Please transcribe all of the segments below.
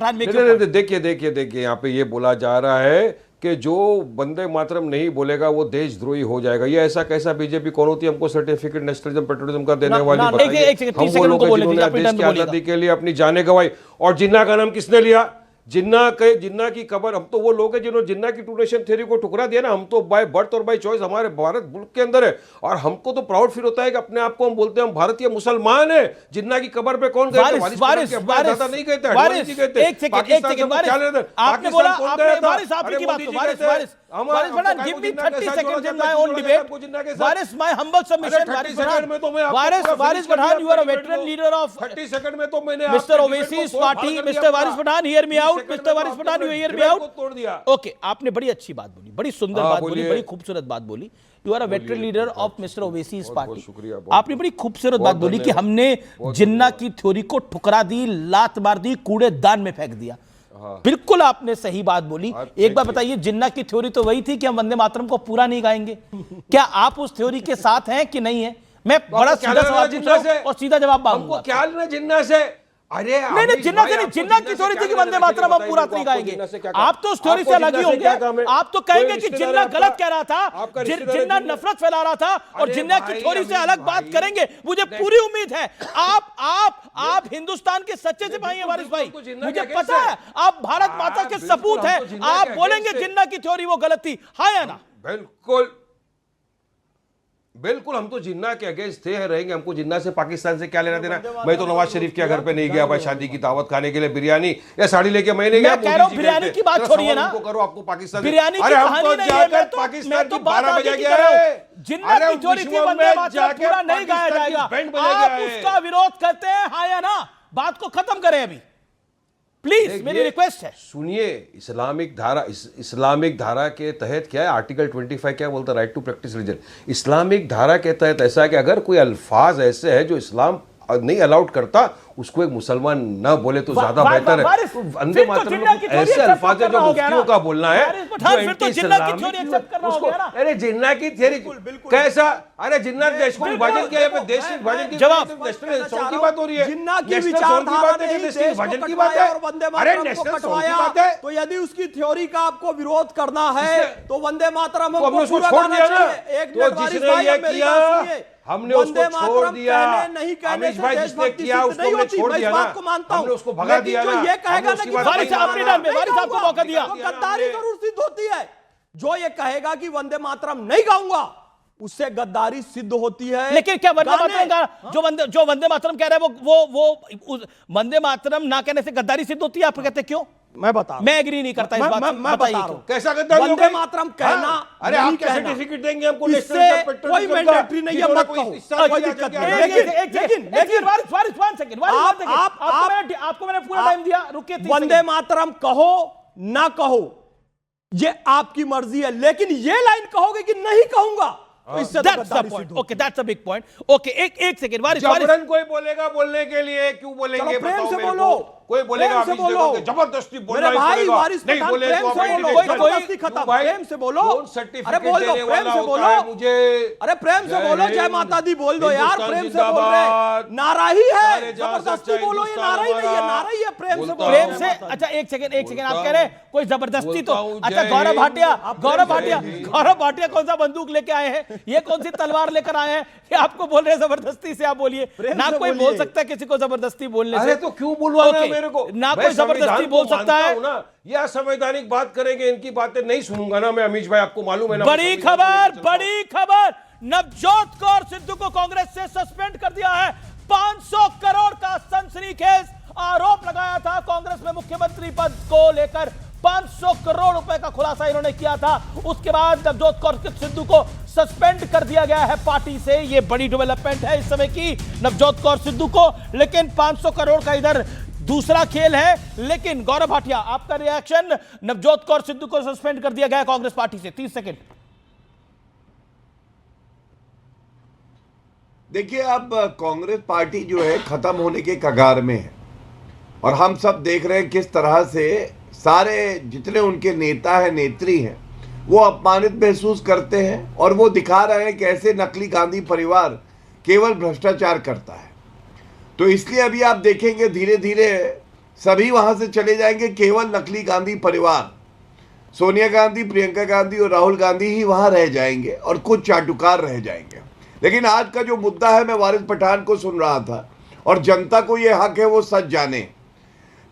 देखिए देखिए देखिए, यहाँ पे ये बोला जा रहा है कि जो वंदे मातरम नहीं बोलेगा वो देशद्रोही हो जाएगा। ये ऐसा कैसा बीजेपी कौन होती है हमको सर्टिफिकेट नेशनलिज्म पेट्रोलिज्म का देने वाली? बताइए, हम वो लोग जिन्होंने देश की आजादी के लिए अपनी जानें गंवाई। और जिन्ना का नाम किसने लिया? जिन्ना की कबर। हम तो वो लोग हैं जिन्होंने जिन्ना की टू नेशन थ्योरी को ठुकरा दिया ना। हम तो बाय बर्थ और बाय चॉइस हमारे भारत मुल्क के अंदर है, और हमको तो प्राउड फील होता है कि अपने आप को हम बोलते हैं हम भारतीय मुसलमान है। जिन्ना की कबर पे कौन गए थे? दादा नहीं गए थे, आपने बोला, वारिस आपकी की बात को, Waris Pathan, give me 30 seconds in my own debate. Waris, my humble submission, Waris Pathan, you are a veteran leader of 30 second में तो मैंने Mr. Owaisi's party. Mr. Waris Pathan, hear me out. Mr. Waris Pathan, you hear me out. तोड़ दिया। Okay, आपने बड़ी अच्छी बात बोली, बड़ी सुंदर बात बोली, बड़ी खूबसूरत बात बोली। You are a veteran leader of Mr. Owaisi's party. आपने बड़ी खूबसूरत बात बोली कि हमने जिन्ना की थ्योरी को ठुकरा दी, लात मार दी, कूड़ेदान में फेंक दिया। बिल्कुल आपने सही बात बोली। एक बार बताइए, जिन्ना की थ्योरी तो वही थी कि हम वंदे मातरम को पूरा नहीं गाएंगे। क्या आप उस थ्योरी के साथ हैं कि नहीं है? मैं बड़ा सीधा सवाल पूछ रहा हूं और सीधा जवाब मांगूंगा। हमको क्या लेना जिन्ना से? अरे नहीं, जिन्ना से नहीं, जिन्ना की थ्योरी थी कि वंदे मातरम हम पूरा नहीं गाएंगे। आप तो उस थ्योरी से अलग ही होंगे। आप तो कहेंगे कि जिन्ना गलत कह रहा था, जिन्ना नफरत फैला रहा था, और जिन्ना की थ्योरी से अलग बात करेंगे। मुझे पूरी उम्मीद है आप हिंदुस्तान के सच्चे सिपाही हैं वारिस भाई, मुझे पता है आप भारत माता के सपूत हैं। आप बोलेंगे जिन्ना की थ्योरी वो गलत थी, हाँ या ना? बिल्कुल बिल्कुल, हम तो जिन्ना के अगेंस्ट थे, रहेंगे। हमको जिन्ना से पाकिस्तान से क्या लेना देना? मैं तो नवाज शरीफ के घर पे नहीं गया भाई शादी की दावत खाने के लिए, बिरयानी या साड़ी लेके मैं नहीं गया। मैं कह रहा हूं बिरयानी की बात छोड़िए ना, करो आपको पाकिस्तान बिरयानी की कहानी नहीं है। मैं तो पाकिस्तान की 12 बजे गया है। जिन्ना की थ्योरी थी वंदे मातरम पूरा नहीं गाया जाएगा, आप उसका विरोध करते हैं, हाँ या ना? बात को खत्म करें अभी प्लीज, मेरी रिक्वेस्ट है। सुनिए, इस्लामिक धारा के तहत क्या है, आर्टिकल 25 क्या बोलता है? Right to practice religion. Islamic धारा के तहत ऐसा है कि अगर कोई अल्फाज ऐसे है जो इस्लाम नहीं अलाउड करता, उसको एक मुसलमान ना बोले तो ज्यादा बेहतर है। वंदे मातरम ऐसे अल्फाज है जो मुफ्तियों का बोलना है। अरे जिन्ना की थ्योरी कैसा? अरे जिन्ना देश को विभाजन किया, देश के विभाजन की नेशनल की बात हो रही है। जिन्ना की विचारधारा ने देश को कटवाया और वंदे मातरम को कटवाया। तो यदि उसकी थ्योरी का आपको विरोध करना है तो वंदे मातरम हमको पूरा गाना चाहिए। एक मिनट वारिस भाई, मेरी बात सुनिए। हमने उसको छोड़ दिया, नहीं कहने अमीश भाई जिसने किया उसको हमने छोड़ दिया ना, हमने उसको भगा दिया ना। ये कहेगा ना कि वारिस साहब को मौका दिया, गद्दारी जरूर सिद्ध होती है। जो ये कहेगा कि वंदे मातरम नहीं गाऊंगा, उससे गद्दारी सिद्ध होती है। लेकिन क्या वंदे मातरम का जो वंदे मातरम कह रहा है वो वंदे मातरम ना कहने से गद्दारी सिद्ध होती है? आप कहते क्यों? मैं बता रहा हूं, मैं एग्री नहीं करता इस बात से। मैं बता रहा हूं कैसा गद्दारी वंदे मातरम कहना। अरे आप कैसे सर्टिफिकेट देंगे हमको? कोई मैंडेटरी नहीं है, मत कहो, कोई दिक्कत नहीं। लेकिन वारिस 1 सेकंड, आपको मैंने पूरा टाइम दिया, रुकिए। वंदे मातरम कहो ना कहो ये आपकी मर्जी है, लेकिन ये लाइन कहोगे कि नहीं कहूंगा, इससे okay, that's a big point. Okay, एक सेकंड वारिस, कोई बोलेगा बोलने के लिए, क्यों बोलेंगे? प्रेम से बोलो, कोई बोलेगा जबरदस्ती बोलना भाई, वारिस नहीं बोले तो जबरदस्ती खत्म। प्रेम से बोलो, अरे बोल दो, प्रेम से बोलो मुझे, अरे प्रेम से बोलो, जय माता दी बोल दो यार, प्रेम से बोल रहे। नारा ही है, जबरदस्ती बोलो, ये नारा ही नहीं है, नारा ही है, प्रेम से बोलो। प्रेम से। अच्छा एक सेकंड, आप कह रहे हैं कोई जबरदस्ती तो? अच्छा गौरव भाटिया कौन सा बंदूक लेके आए हैं? ये कौन सी तलवार लेकर आए हैं? ये आपको बोल रहे हैं जबरदस्ती से? आप बोलिए ना, कोई बोल सकता है किसी को जबरदस्ती बोलने से? तो क्यों बुलवाना मेरे को? ना कोई जबरदस्ती बोल सकता है ना। ये असंवैधानिक बात करेंगे, इनकी बातें नहीं सुनूंगा ना मैं। अमीश भाई आपको मालूम है ना, बड़ी खबर, नवजोत कौर सिद्धू को कांग्रेस से सस्पेंड कर दिया है। 500 करोड़ का सनसनीखेज आरोप लगाया था कांग्रेस में मुख्यमंत्री पद को लेकर। 500 करोड़ रुपए का खुलासा इन्होंने किया था। उसके बाद नवजोत कौर सिद्धू को सस्पेंड कर दिया गया है पार्टी से। यह बड़ी डेवलपमेंट है इस समय की नवजोत कौर सिद्धू को। लेकिन 500 करोड़ का इधर दूसरा खेल है। लेकिन गौरव भाटिया, आपका रिएक्शन? नवजोत कौर सिद्धू को सस्पेंड कर दिया गया कांग्रेस पार्टी से, 30 सेकंड। देखिए, अब कांग्रेस पार्टी जो है खत्म होने के कगार में है, और हम सब देख रहे हैं किस तरह से सारे जितने उनके नेता हैं, नेत्री हैं, वो अपमानित महसूस करते हैं, और वो दिखा रहे हैं कैसे नकली गांधी परिवार केवल भ्रष्टाचार करता है। तो इसलिए अभी आप देखेंगे धीरे धीरे सभी वहां से चले जाएंगे, केवल नकली गांधी परिवार, सोनिया गांधी, प्रियंका गांधी और राहुल गांधी ही वहां रह जाएंगे और कुछ चाटुकार रह जाएंगे। लेकिन आज का जो मुद्दा है, मैं वारिस पठान को सुन रहा था और जनता को यह हक है वो सच जाने।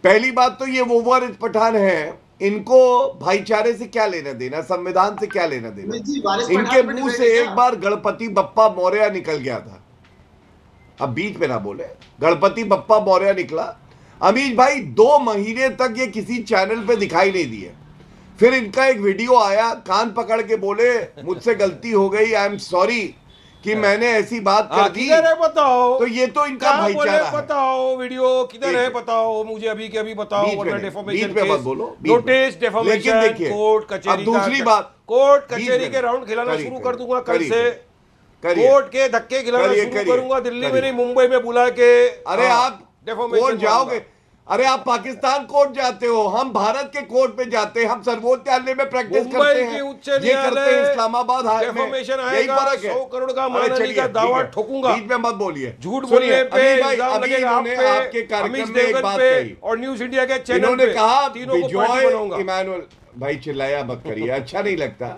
पहली बात तो ये वो वारिस पठान है, इनको भाईचारे से क्या लेना देना, संविधान से क्या लेना देना। इनके मुंह से एक बार गणपति बप्पा मौर्य निकल गया था, अब बीच में ना बोले, गणपति बप्पा मौर्य निकला। अमीश भाई 2 महीने तक ये किसी चैनल पे दिखाई नहीं दिए। फिर इनका एक वीडियो आया, कान पकड़ के बोले मुझसे गलती हो गई, आई एम सॉरी कि मैंने ऐसी बात कर दी। किधर है बताओ, तो ये तो इनका भाईचारा है। बताओ वीडियो किधर है बताओ मुझे, अभी के अभी बताओ। बीच में मत बोलो, नोटिस डेफामेशन, कोर्ट कचहरी। दूसरी बात, कोर्ट कचहरी के राउंड खिलाना शुरू कर दूंगा कल से, कोर्ट के धक्के खिलाना शुरू करूंगा दिल्ली में नहीं मुंबई में बुला के। अरे आप कोर्ट जाओगे, अरे आप पाकिस्तान कोर्ट जाते हो, हम भारत के कोर्ट पे जाते हैं, हम सर्वोच्च न्यायालय में प्रैक्टिस करते हैं, ये करते हैं इस्लामाबाद हाई में। यही फर्क है। 100 करोड़ का मानहानि का दावा ठोकूंगा। बीच में मत बोलिए, झूठ बोलने पे इल्जाम लगेगा आप पे, आपके कार्यक्रम में एक बात पे कही और न्यूज इंडिया के चैनल इन्होंने पे कहा तीनों को पार्टी बनाऊंगा। इमानुअल भाई चिल्लाया मत करिए, अच्छा नहीं लगता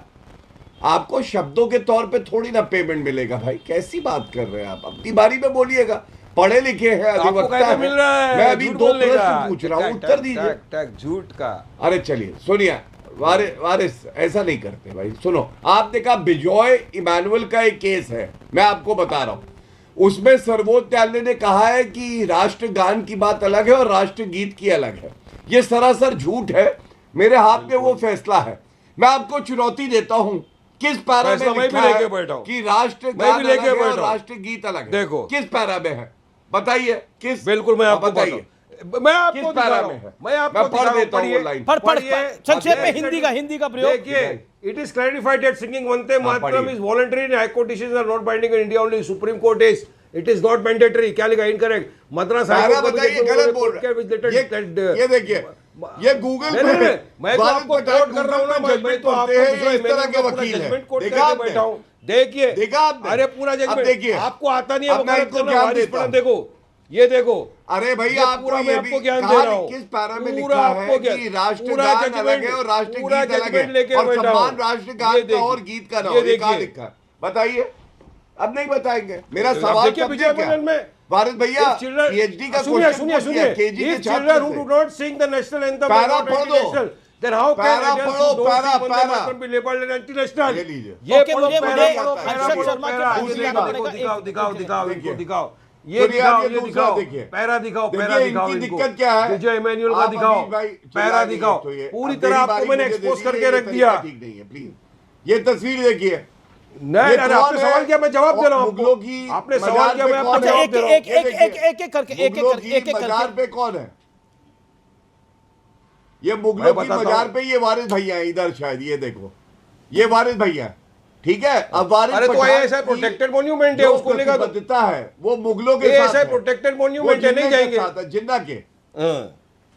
आपको। शब्दों के तौर पे थोड़ी ना पेमेंट मिलेगा भाई, कैसी बात कर रहे हैं आप, अपनी बारी में बोलिएगा। पढ़े लिखे हैं, अधिवक्ता मिल रहा है, मैं अभी 2 प्रश्न पूछ रहा हूँ, उत्तर दीजिए। झूठ का। अरे चलिए सोनिया, वारिस ऐसा नहीं करते भाई। सुनो, आपने कहा बिजॉय इमानुअल का एक केस है, मैं आपको बता रहा हूँ, उसमें सर्वोच्च न्यायालय ने कहा है कि राष्ट्रगान की बात अलग है और राष्ट्रगीत की अलग है। ये सरासर झूठ है, मेरे हाथ में वो फैसला है। मैं आपको चुनौती देता हूँ, किस पैरा में लिखा है कि राष्ट्रगान अलग है और राष्ट्रगीत अलग है? देखो किस पैरा में है, बताइए किस। बिल्कुल मैं आपको बताइए, मैं आपको किस पैरा में है? मैं आपको पढ़ देता हूँ वो लाइन। संक्षेप में हिंदी का प्रयोग। देखिए, it is clarified that singing Vande Mataram is voluntary and High Court decisions are not binding in India only. Supreme Court is, it is not mandatory. क्या लिखा? Incorrect. मद्रास हाई कोर्ट बताइए, गलत बोल रहे हैं। ये देखिए, ये गूगल पे मैं तो आपको कोट कर रहा हूँ ना, मैं तो आपको इस तरह के वकील हैं। देखा बैठा हूँ, देखिए, देखा आपने? अरे पूरा जजमेंट देखिए, आपको आता नहीं है, अब मैं इनको ज्ञान देता हूं। देखो ये देखो, अरे भाई पूरा मैं आपको ज्ञान दे रहा हूँ, किस पैरा में लिखा है कि राष्ट्रगान अलग है और राष्ट्रगीत अलग है और सम्मान राष्ट्रगान का और गीत का ना हो, ये कहाँ लिखा है बताइए। अब नहीं बताएंगे, मेरा सवाल क्या भारत भैया, पीएचडी का सुनिए, केजी के छात्र children who do not sing the national anthem, para पढ़ दो, then how can पैरा पढ़ो, para be labeled as anti-national? ये लीजिए, ये हर्षद शर्मा के दिखाओ, ये दिखाओ, पैरा दिखाओ, इनकी दिक्कत क्या है? विजय इमैनुअल का दिखाओ, पैरा दिखाओ, पूरी तरह आपको मैंने एक्सपोज करके रख दिया। ठीक नहीं है, प्लीज ये तस्वीर देखिए। नहीं, आपने सवाल किया, मैं जवाब दे रहा हूँ आपको। आपने सवाल किया, मैं आपको जवाब दे रहा हूँ। एक करके मजार पे कौन है? ये मुगलों की मजार पे ये वारिस भैया है, इधर शायद, ये देखो, ये वारिस भैया है, ठीक है। अब वारिस अरे तो ऐसा प्रोटेक्टेड मॉन्यूमेंट है, उसको लेकर बदता है, वो मुगलों के साथ ऐसा प्रोटेक्टेड मॉन्यूमेंट है, नहीं जाएंगे जिन्ना के।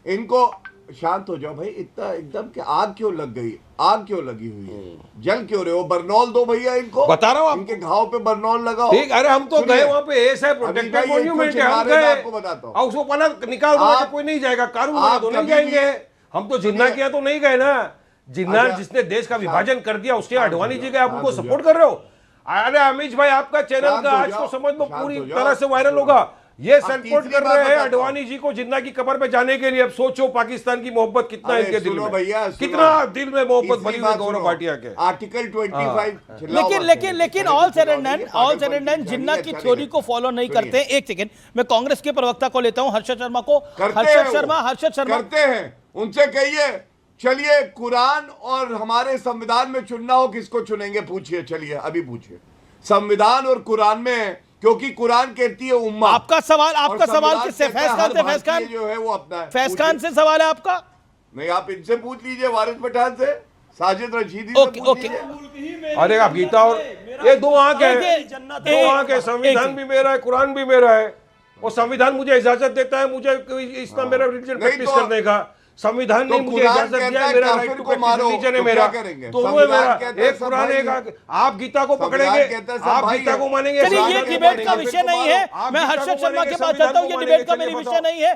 इनको शांत हो जाओ भाई, इतना एकदम कि आग क्यों लग गई, आग क्यों लगी हुई है, जल क्यों रहे हो? बरनौल दो भैया इनको, बता रहा हूँ इनके घाव पे बरनौल लगाओ। ठीक, अरे हम तो गए वहां पे, ऐसा प्रोटेक्टेड मॉन्यूमेंट है, हम गए, आपको बताता हूँ, उसको पहले निकाल दो, कोई नहीं जाएगा, कानून बना तो नहीं जाएंगे। हम तो जिन्ना किया तो नहीं गए ना, जिन्ना जिसने देश का विभाजन कर दिया उसके आडवाणी जी गए, आप उनको सपोर्ट कर रहे हो। अरे अमित भाई, आपका चैनल का आज को समझ लो पूरी तरह से वायरल होगा, ये सपोर्ट कर रहे हैं आडवाणी जी को जिन्ना की कब्र पे जाने के लिए। अब सोचो पाकिस्तान की मोहब्बत कितना इनके दिल में, कितना दिल में मोहब्बत भरी हुई गौरव भाटिया के। आर्टिकल 25 लेकिन ऑल सेड एंड डन जिन्ना की थ्योरी को फॉलो नहीं करते। एक सेकंड, मैं कांग्रेस के प्रवक्ता को लेता हूं, हर्षद शर्मा को। हर्षद शर्मा करते हैं, उनसे कहिए चलिए कुरान और हमारे संविधान में चुनना हो, किसको चुनेंगे? पूछिए, चलिए अभी पूछिए, संविधान और कुरान में, क्योंकि कुरान कहती है उम्मा। आपका सवाल किससे? फैज खान जो है वो अपना है, फैज खान से सवाल है आपका? नहीं, आप इनसे पूछ लीजिए, वारिस पठान से, साजिद रशीदी से पूछ लीजिए। अरे आप गीता और ये दो आंख है, संविधान भी मेरा है, कुरान भी मेरा है, और संविधान मुझे इजाजत देता है मुझे इस्लाम मेरा रिलीजन प्रैक्टिस करने का। संविधान ने मुझे इजाजत दिया है, मेरा राइट टू प्रैक्टिस रिलीजन है मेरा, तो वो है मेरा। एक कुरान है, आप गीता को पकड़ेंगे, आप गीता को मानेंगे। ये डिबेट का विषय नहीं है, मैं हर्षद शर्मा के पास चलता हूँ, ये डिबेट का मेरी विषय नहीं है।